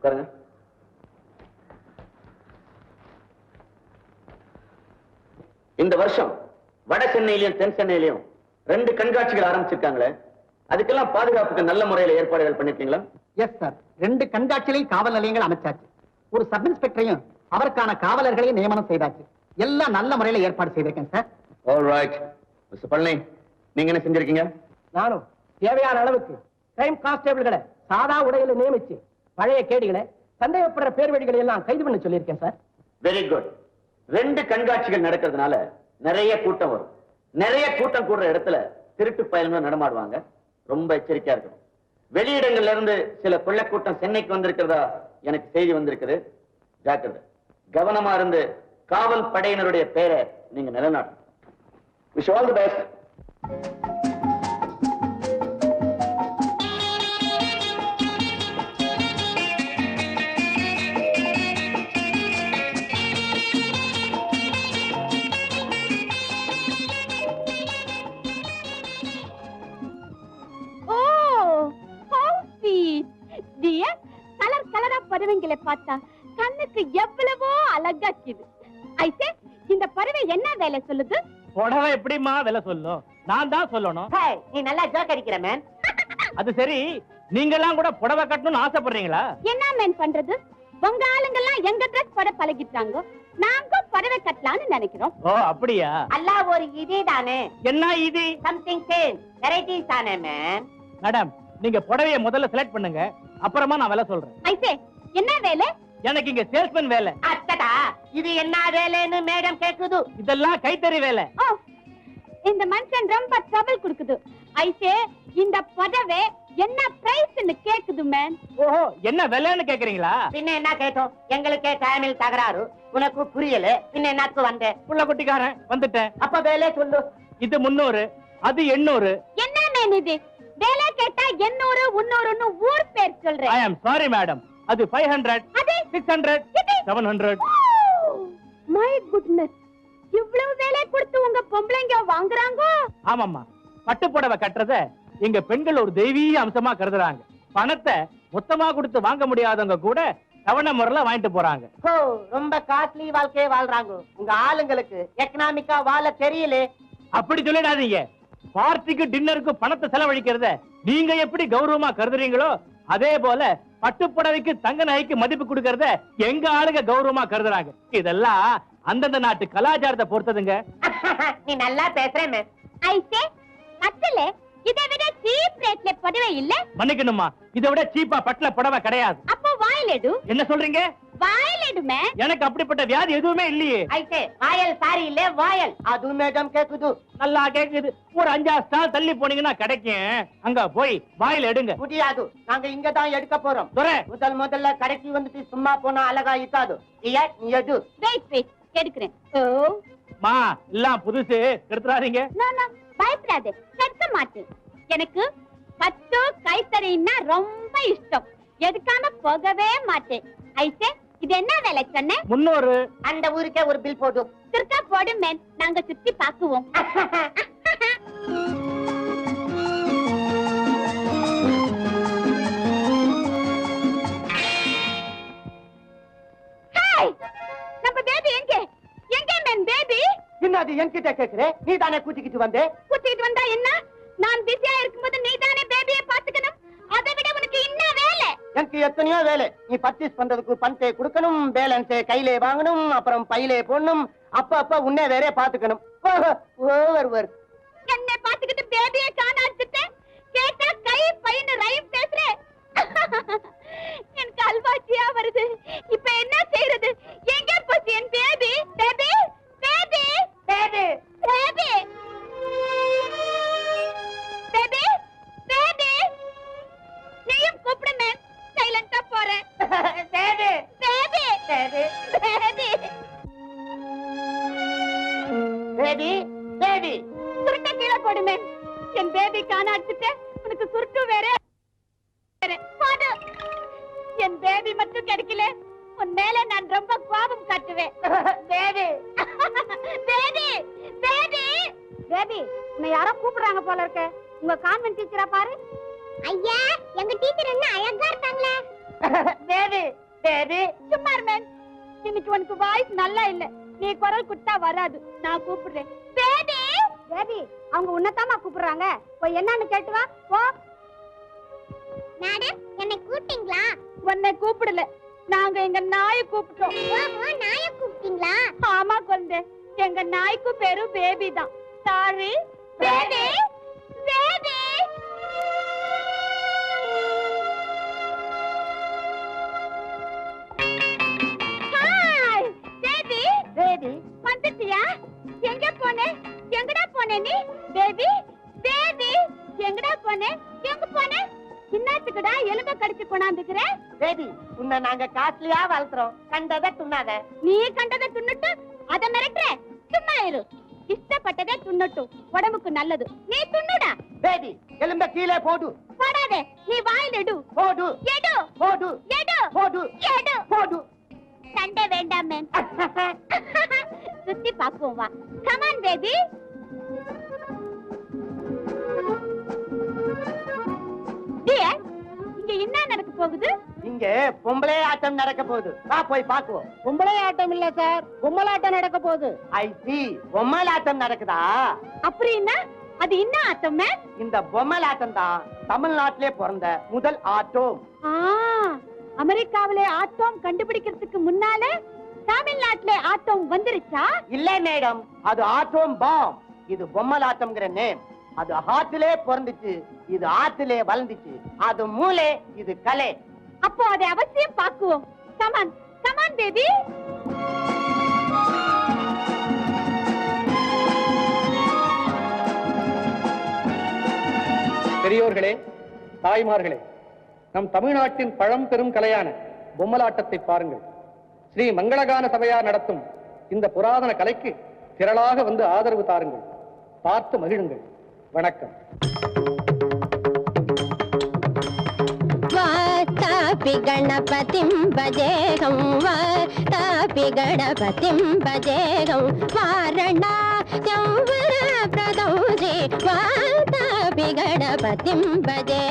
உட்காருங்க. இந்த வருஷம் வட சென்னையிலையும் தென் சென்னையிலையும் 2 கண்காட்சிகள் ஆரம்பிச்சிருக்காங்களே, அதுக்கெல்லாம் பாதுகாப்புக்கு நல்ல முறையில் ஏற்பாடுகள் பண்ணிருக்கீங்களா? எஸ் சார், 2 கண்காட்சியிலையும் காவல் நிலையங்கள் அமைச்சாச்சு. ஒரு சப் இன்ஸ்பெக்டரையும் அவருக்கான காவலர்களையும் நியமனம் செய்தாச்சு. எல்லாம் நல்ல முறையில ஏற்பாடு செய்திருக்கேன் sir. All right. Mister Palani, நீங்க என்ன செஞ்சிருக்கீங்க? நானும் தேவையான அளவுக்கு கிரைம் கான்ஸ்டபிள்களை சாதா உடையில நியமிச்சு பழைய கேடிகளை சந்தேகப்படுற பேர் வழிகளை எல்லாம் கைது பண்ண சொல்லியிருக்கேன் சார். Very good. 2 கண்காட்சிகள் நடக்கிறதுனால நிறைய கூட்டம் வரும். நிறைய கூட்டம் கூடுற இடத்துல திருட்டு பயல்கள் நடமாடுவாங்க. ரொம்ப எச்சரிக்கையா இருக்கணும். வெளியிடங்கள்ல இருந்து சில கொள்ளைக்கூட்டம் சென்னைக்கு வந்திருக்கிறதா எனக்கு செய்தி வந்திருக்குது. ஜாக்கிரதை. கவனமா இருந்து காவல் படையினருடைய பெயரை நீங்க நிலைநாட்டணும். Wish all the best. பறவைங்களை பார்த்தா கண்ணுக்கு எவ்வளவோ அழகாக்குது. ஐசே, இந்த பறவை என்ன வேலை சொல்லுது? புடவை எப்படிமா வேலை சொல்லும்? நான் தான் சொல்லணும். நீ நல்லா ஜோக் அடிக்கிற மேன். அது சரி, நீங்க எல்லாம் கூட புடவை கட்டணும்னு ஆசைப்படுறீங்களா? என்ன மேன் பண்றது? உங்க ஆளுங்கெல்லாம் எங்க ட்ரெஸ் போட பழகிட்டாங்க. நாங்க பறவை கட்டலாம்னு நினைக்கிறோம். ஓ அப்படியா? அல்ல ஒரு இதே தானே. என்ன இது? சம்திங் சேஞ்ச் வெரைட்டிஸ் தானே மேன். மேடம், நீங்க புடவையை முதல்ல செலக்ட் பண்ணுங்க, அப்புறமா நான் வேலை சொல்றேன். ஐசே, என்ன வேலை? எனக்கு இங்க சேல்ஸ்மேன் வேலை. அத்தடா, இது என்ன வேலைன்னு மேடம் கேக்குது. இதெல்லாம் கைத்தறி வேலை. ஓ, இந்த மனுஷன் ரொம்ப ட்ரபிள் கொடுக்குது. ஐசே, இந்த புடவை என்ன பிரைஸ்னு கேக்குது மேன். ஓஹோ, என்ன விலைன்னு கேக்குறீங்களா? பின்ன என்ன கேட்டோம்? எங்களுக்கே டைமில் தகராறு. உனக்கு புரியல, பின்ன என்னக்கு வந்த? புள்ள குட்டிக்காரன் வந்துட்டேன். அப்ப வேலை சொல்லு. இது 300, அது 800. என்ன மேன் இது? வேலை கேட்டா 800 300ன்னு ஊர் பேர் சொல்றேன். ஐ அம் சாரி மேடம், அது 500, அது 600, 700. மை குட்னஸ், இவ்வளவு வேலை கொடுத்து உங்க பொம்பளைங்க வாங்குறாங்க? ஆமாம்மா, பட்டு புடவை கட்டுறத எங்க பெண்கள் ஒரு தெய்வீக அம்சமா கருதுறாங்க. பணத்தை மொத்தமா கொடுத்து வாங்க முடியாதவங்க கூட தவணை முறையில வாங்கிட்டு போறாங்க. ஓ, ரொம்ப காஸ்ட்லி வாழ்க்கையை வாழ்றாங்க. உங்க ஆளுங்களுக்கு எக்கனாமிக்கா வாழ தெரியல. அப்படி சொல்லிடாதீங்க. பார்ட்டிக்கு டின்னருக்கு பணத்தை செலவழிக்கிறத நீங்க எப்படி கௌரவமா கருதுறீங்களோ, அதே போல பட்டுப்புடவைக்கு தங்க நகைக்கு மதிப்பு கொடுக்கறத எங்க ஆளுங்க கௌரவமா கருதுறாங்க. இதெல்லாம் அந்தந்த நாட்டு கலாச்சாரத்தை பொறுத்ததுங்க. நீ நல்லா பேசுறேன். ஐசே, கட்டல இதை விட சீப் ரேட்ல புடவை இல்ல? மன்னிக்கணுமா, இதை விட சீப்பா பட்டுல புடவை கிடையாது. அப்போ வாயிலெடு. என்ன சொல்றீங்க? வாயிலெடுமே. எனக்கு அப்படிப்பட்ட வியாதி எதுவுமே இல்லையே. ஐசே, வாயல் சாரி இல்ல, வாயல். அது மேடம் கேக்குது. நல்லா கேக்குது. ஒரு 5-6 ஸ்டால் தள்ளி போனீங்கன்னா கிடைக்கும். அங்க போய் வாயில எடுங்க. முடியாது, நாங்க இங்க தான் எடுக்க போறோம். முதல்ல கடைக்கு வந்துட்டு சும்மா போனா அழகா இருக்காது. நீ எடு. வெயிட், எடுக்கிறேன். ஓ மா, எல்லாம் புதுசு, எடுத்துறாதீங்க. பயப்படாதே, கட்ட மாட்டேன். எனக்கு பட்டு கைத்தறின்னா ரொம்ப இஷ்டம். எதுக்காம போகவே மாட்டேன். ஐசே, இது என்ன வேலை சொன்ன? 300. அந்த ஊருக்கே ஒரு பில் போடும். திருக்கா போடும் மேன், நாங்க சுத்தி பாக்குவோம். நம்ம பேபி எங்க? எங்க மேன் பேபி? என்னது என்கிட்ட கேக்குறே? நீ தானே கூட்டிக்கிட்டு வந்தே? கூட்டிட்டு வந்தா என்ன? நான் பிஸியா இருக்கும்போது நீ தானே பேபியை பாத்துக்கணும். அதை விட உனக்கு என்ன வேலை? எனக்கு எத்தனையோ வேலை. நீ பர்ச்சேஸ் பண்றதுக்கு பணத்தை கொடுக்கணும், பேலன்ஸை கையிலே வாங்கணும், அப்புறம் பையிலே போடணும், அப்ப உன்னை வேற பாத்துக்கணும். ஓவர் என்னை பாத்துக்கிட்டு பேபியை காணாச்சுட்டேன். கேட்டா கை பையனு ரைம் பேசுறேன். எனக்கு அல்வாச்சியா வருது. இப்ப என்ன செய்யறது? எங்க போச்சு என் baby? Baby baby baby baby baby baby நீயும் கூப்பிடுமே. சைலண்டா போறேன். Baby baby baby baby baby baby சுருட்ட கீழே போடுமே. என் பேபி காணாச்சுட்டு உனக்கு சுருட்டு வேற. என் பேபி மட்டும் கிடைக்கல, உன் மேல நான் ரொம்ப கோபம் காட்டுவேன். பேபி பேபி பேபி பேபி, உன்னை யாரோ கூப்பிடுறாங்க போல இருக்க. உங்க கான்வென்ட் டீச்சரா பாரு. ஐயா, எங்க டீச்சர் என்ன அழகா இருக்காங்களே. பேபி பேபி சும்மா மேன், இன்னைக்கு உனக்கு வாய்ஸ் நல்லா இல்ல. நீ குரல் குட்டா வராது. நான் கூப்பிடுறேன். பேபி பேபி, அவங்க உன்னதாமா கூப்பிடுறாங்க. போய் என்னன்னு கேட்டு வா. போ. மேடம், என்னை கூப்பிட்டீங்களா? உன்னை கூப்பிடல, நாங்க எங்க நாயை கூப்பிட்டோம். ஓஹோ, நாயை கூப்பிட்டீங்களா? ஆமா குழந்தை, எங்க நாய்க்கு பேரு பேபி தான். Sorry baby. Baby hi baby. Baby வந்துட்டியா? எங்க போனே? எங்கடா போனே நீ? பேபி பேபி, எங்கடா போனே? எங்க போனே? சின்னத்துக்குடா எலும்ப கடிச்சு கொண்டாந்துக்கிற? பேபி, உன்னை நாங்க காஸ்ட்லியா வளர்த்துறோம். கண்டதை துண்ணாத. நீ கண்டதை துண்ணுட்டு அத மிரட்டுற? சும்மா இரு. இஷ்டப்பட்டதே துண்ணட்டும், உடம்புக்கு நல்லது. நீ துண்ணுடா. பேபி, எலும்ப கீழே போடு. போடாதே, நீ வாயில எடு. போடு எடு போடு எடு போடு எடு. போடு. சண்டை வேண்டாம் மேன். சுத்தி பாக்குவோம் வா. Come on baby. டியர், இங்க என்ன நடக்க போகுது? இங்க பொம்பளை ஆட்டம் நடக்க போகுது. வா போய் பாக்குவோம். பொம்பளை ஆட்டம் இல்ல சார், பொம்மலாட்டம் நடக்க போகுது. ஐ சி, பொம்மலாட்டம் நடக்குதா? அப்படின்னா அது என்ன ஆட்டம் மேன்? இந்த பொம்மலாட்டம் தான் தமிழ்நாட்டிலே பிறந்த முதல் ஆட்டம். அமெரிக்காவிலே ஆட்டம் கண்டுபிடிக்கிறதுக்கு முன்னால தமிழ்நாட்டுல ஆட்டம் வந்துருச்சா? இல்ல மேடம், அது ஆட்டம் பாம். இது பொம்மலாட்டம்ங்கிற நேம். அது ஆத்திலே பிறந்துச்சு, இது ஆத்திலே வளர்ந்துச்சு. அது மூளை, இது கலை. அப்போ அதை அவசியம் பாக்குவோம். Come on come on baby. பெரியோர்களே, தாய்மார்களே, நம் தமிழ்நாட்டின் பழம்பெரும் கலையான பொம்மலாட்டத்தை பாருங்கள். ஸ்ரீ மங்களகான சபையார் நடத்தும் இந்த புராதன கலைக்கு திரளாக வந்து ஆதரவு தாருங்கள். பார்த்து மகிழுங்கள். வணக்கம். गणपतिं भजेहं वातापि गणपतिं भजेहं वारणास्यं वरप्रदं श्री वातापि गणपतिं भजे.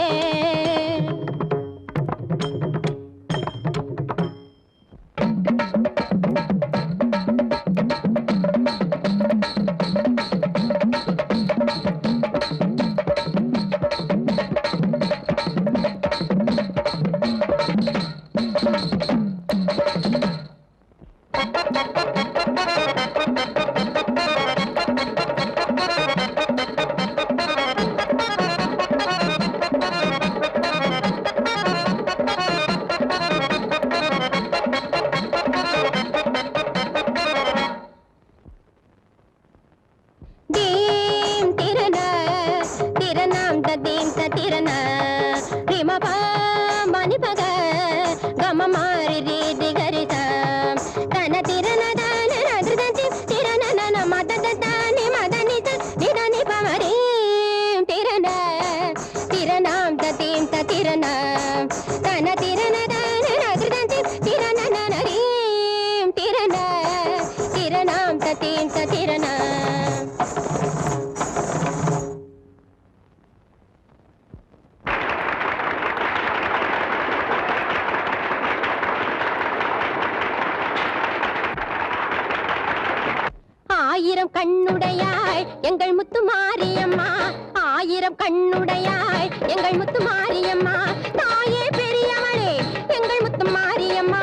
ஆயிரம் கண்ணுடையாய் எங்கள் முத்து மாரியம்மா, ஆயிரம் கண்ணுடையாய் எங்கள் முத்து மாரியம்மா, தாயே பெரியவளே எங்கள் முத்து மாரியம்மா.